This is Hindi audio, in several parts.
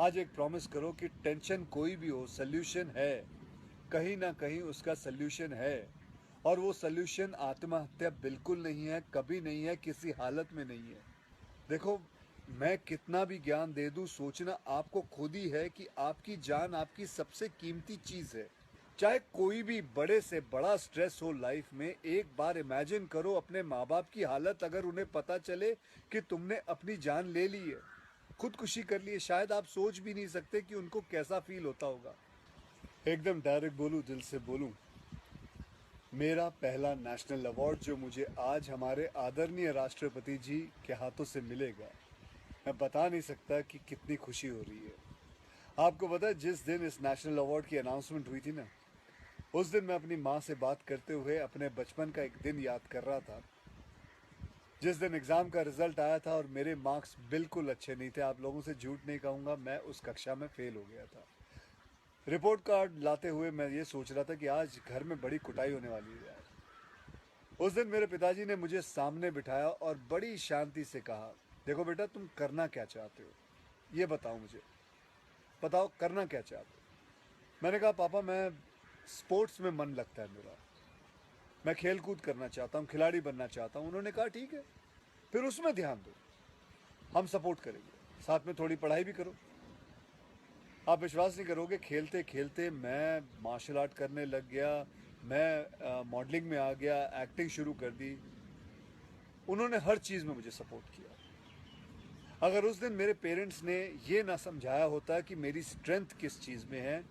आज एक प्रॉमिस करो कि टेंशन कोई भी हो, सल्यूशन है। कहीं ना कहीं उसका सल्यूशन है। और वो सल्यूशन आत्महत्या बिल्कुल नहीं है, कभी नहीं है, किसी हालत में नहीं है। देखो, मैं कितना भी ज्ञान दे दूं, सोचना आपको खुद ही है कि आपकी जान आपकी सबसे कीमती चीज है। चाहे कोई भी बड़े से बड़ा स्ट्रेस हो लाइफ में, एक बार इमेजिन करो अपने माँ बाप की हालत अगर उन्हें पता चले कि तुमने अपनी जान ले ली है, खुदकुशी कर ली है। शायद आप सोच भी नहीं सकते कि उनको कैसा फील होता होगा। एकदम डायरेक्ट बोलूं, दिल से बोलूं, मेरा पहला नेशनल अवार्ड जो मुझे आज हमारे आदरणीय राष्ट्रपति जी के हाथों से मिलेगा, मैं बता नहीं सकता कि कितनी खुशी हो रही है। आपको पता है, जिस दिन इस नेशनल अवार्ड की अनाउंसमेंट हुई थी ना, उस दिन मैं अपनी माँ से बात करते हुए अपने बचपन का एक दिन याद कर रहा था। जिस दिन एग्ज़ाम का रिजल्ट आया था और मेरे मार्क्स बिल्कुल अच्छे नहीं थे। आप लोगों से झूठ नहीं कहूँगा, मैं उस कक्षा में फेल हो गया था। रिपोर्ट कार्ड लाते हुए मैं ये सोच रहा था कि आज घर में बड़ी कुटाई होने वाली है यार। उस दिन मेरे पिताजी ने मुझे सामने बिठाया और बड़ी शांति से कहा, देखो बेटा, तुम करना क्या चाहते हो, ये बताओ मुझे। बताओ करना क्या चाहते हो। मैंने कहा, पापा, मैं स्पोर्ट्स में मन लगता है मेरा, मैं खेल कूद करना चाहता हूँ, खिलाड़ी बनना चाहता हूँ। उन्होंने कहा, ठीक है, फिर उसमें ध्यान दो, हम सपोर्ट करेंगे, साथ में थोड़ी पढ़ाई भी करो। आप विश्वास नहीं करोगे, खेलते खेलते मैं मार्शल आर्ट करने लग गया, मैं मॉडलिंग में आ गया, एक्टिंग शुरू कर दी। उन्होंने हर चीज़ में मुझे सपोर्ट किया। अगर उस दिन मेरे पेरेंट्स ने ये ना समझाया होता कि मेरी स्ट्रेंथ किस चीज़ में है,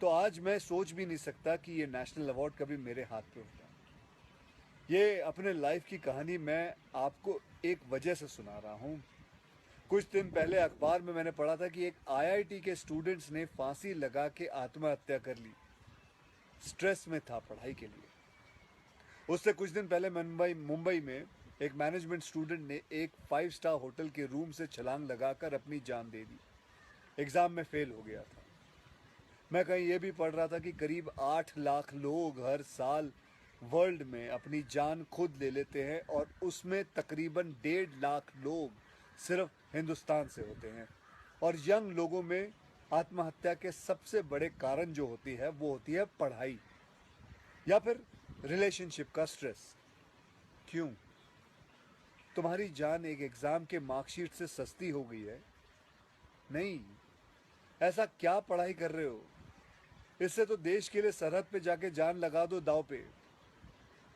तो आज मैं सोच भी नहीं सकता कि ये नेशनल अवार्ड कभी मेरे हाथ पे होता। ये अपने लाइफ की कहानी मैं आपको एक वजह से सुना रहा हूँ। कुछ दिन पहले अखबार में मैंने पढ़ा था कि एक आईआईटी के स्टूडेंट्स ने फांसी लगा के आत्महत्या कर ली। स्ट्रेस में था पढ़ाई के लिए। उससे कुछ दिन पहले मुंबई मुंबई में एक मैनेजमेंट स्टूडेंट ने एक 5 स्टार होटल के रूम से छलांग लगाकर अपनी जान दे दी। एग्जाम में फेल हो गया था। मैं कहीं ये भी पढ़ रहा था कि करीब 8 लाख लोग हर साल वर्ल्ड में अपनी जान खुद ले लेते हैं और उसमें तकरीबन 1.5 लाख लोग सिर्फ हिंदुस्तान से होते हैं। और यंग लोगों में आत्महत्या के सबसे बड़े कारण जो होती है वो होती है पढ़ाई या फिर रिलेशनशिप का स्ट्रेस। क्यों? तुम्हारी जान एक एग्जाम के मार्कशीट से सस्ती हो गई है? नहीं। ऐसा क्या पढ़ाई कर रहे हो? इससे तो देश के लिए सरहद पे जाके जान लगा दो दाव पे।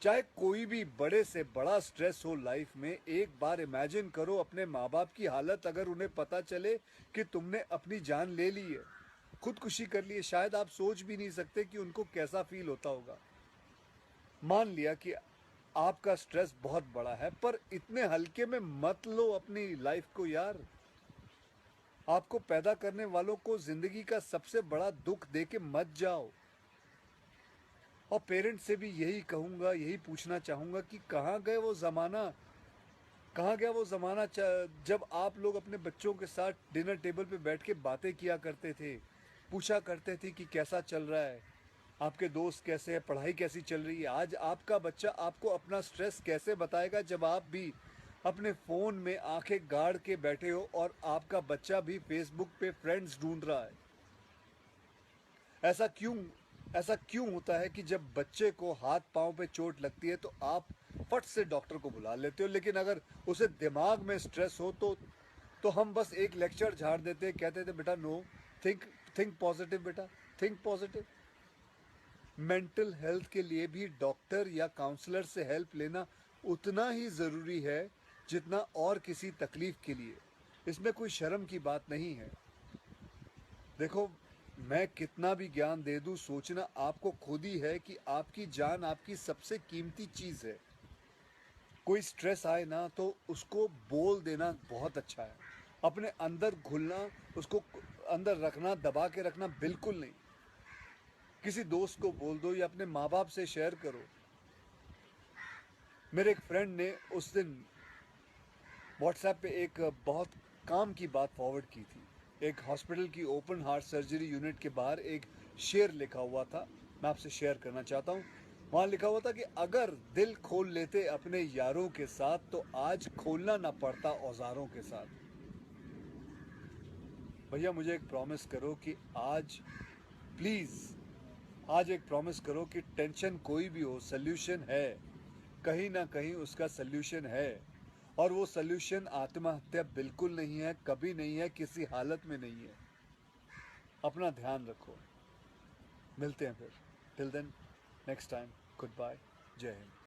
चाहे कोई भी बड़े से बड़ा स्ट्रेस हो लाइफ में, एक बार इमेजिन करो अपने माँ बाप की हालत अगर उन्हें पता चले कि तुमने अपनी जान ले ली है, खुदकुशी कर ली है। शायद आप सोच भी नहीं सकते कि उनको कैसा फील होता होगा। मान लिया कि आपका स्ट्रेस बहुत बड़ा है, पर इतने हल्के में मत लो अपनी लाइफ को यार। आपको पैदा करने वालों को जिंदगी का सबसे बड़ा दुख देके मत जाओ। और पेरेंट्स से भी यही कहूंगा, यही पूछना चाहूंगा कि कहाँ गए वो जमाना, कहाँ गया वो जमाना जब आप लोग अपने बच्चों के साथ डिनर टेबल पे बैठ के बातें किया करते थे, पूछा करते थे कि कैसा चल रहा है, आपके दोस्त कैसे हैं, पढ़ाई कैसी चल रही है। आज आपका बच्चा आपको अपना स्ट्रेस कैसे बताएगा जब आप भी अपने फ़ोन में आंखें गाड़ के बैठे हो और आपका बच्चा भी फेसबुक पे फ्रेंड्स ढूंढ रहा है। ऐसा क्यों ऐसा क्यों होता है कि जब बच्चे को हाथ पांव पे चोट लगती है तो आप फट से डॉक्टर को बुला लेते हो, लेकिन अगर उसे दिमाग में स्ट्रेस हो तो हम बस एक लेक्चर झाड़ देते, कहते थे बेटा नो, थिंक थिंक पॉजिटिव बेटा, थिंक पॉजिटिव। मेंटल हेल्थ के लिए भी डॉक्टर या काउंसलर से हेल्प लेना उतना ही ज़रूरी है जितना और किसी तकलीफ के लिए। इसमें कोई शर्म की बात नहीं है। देखो, मैं कितना भी ज्ञान दे दूं, सोचना आपको खुद ही है कि आपकी जान आपकी सबसे कीमती चीज़ है। कोई स्ट्रेस आए ना तो उसको बोल देना बहुत अच्छा है। अपने अंदर घुलना, उसको अंदर रखना, दबा के रखना बिल्कुल नहीं। किसी दोस्त को बोल दो या अपने माँ बाप से शेयर करो। मेरे एक फ्रेंड ने उस दिन व्हाट्सएप पे एक बहुत काम की बात फॉरवर्ड की थी। एक हॉस्पिटल की ओपन हार्ट सर्जरी यूनिट के बाहर एक शेर लिखा हुआ था, मैं आपसे शेयर करना चाहता हूँ। वहाँ लिखा हुआ था कि अगर दिल खोल लेते अपने यारों के साथ तो आज खोलना ना पड़ता औजारों के साथ। भैया मुझे एक प्रॉमिस करो कि आज प्लीज़ आज एक प्रॉमिस करो कि टेंशन कोई भी हो सल्यूशन है, कहीं ना कहीं उसका सल्यूशन है और वो सल्यूशन आत्महत्या बिल्कुल नहीं है, कभी नहीं है, किसी हालत में नहीं है। अपना ध्यान रखो। मिलते हैं फिर। Till then next time good bye. जय हिंद।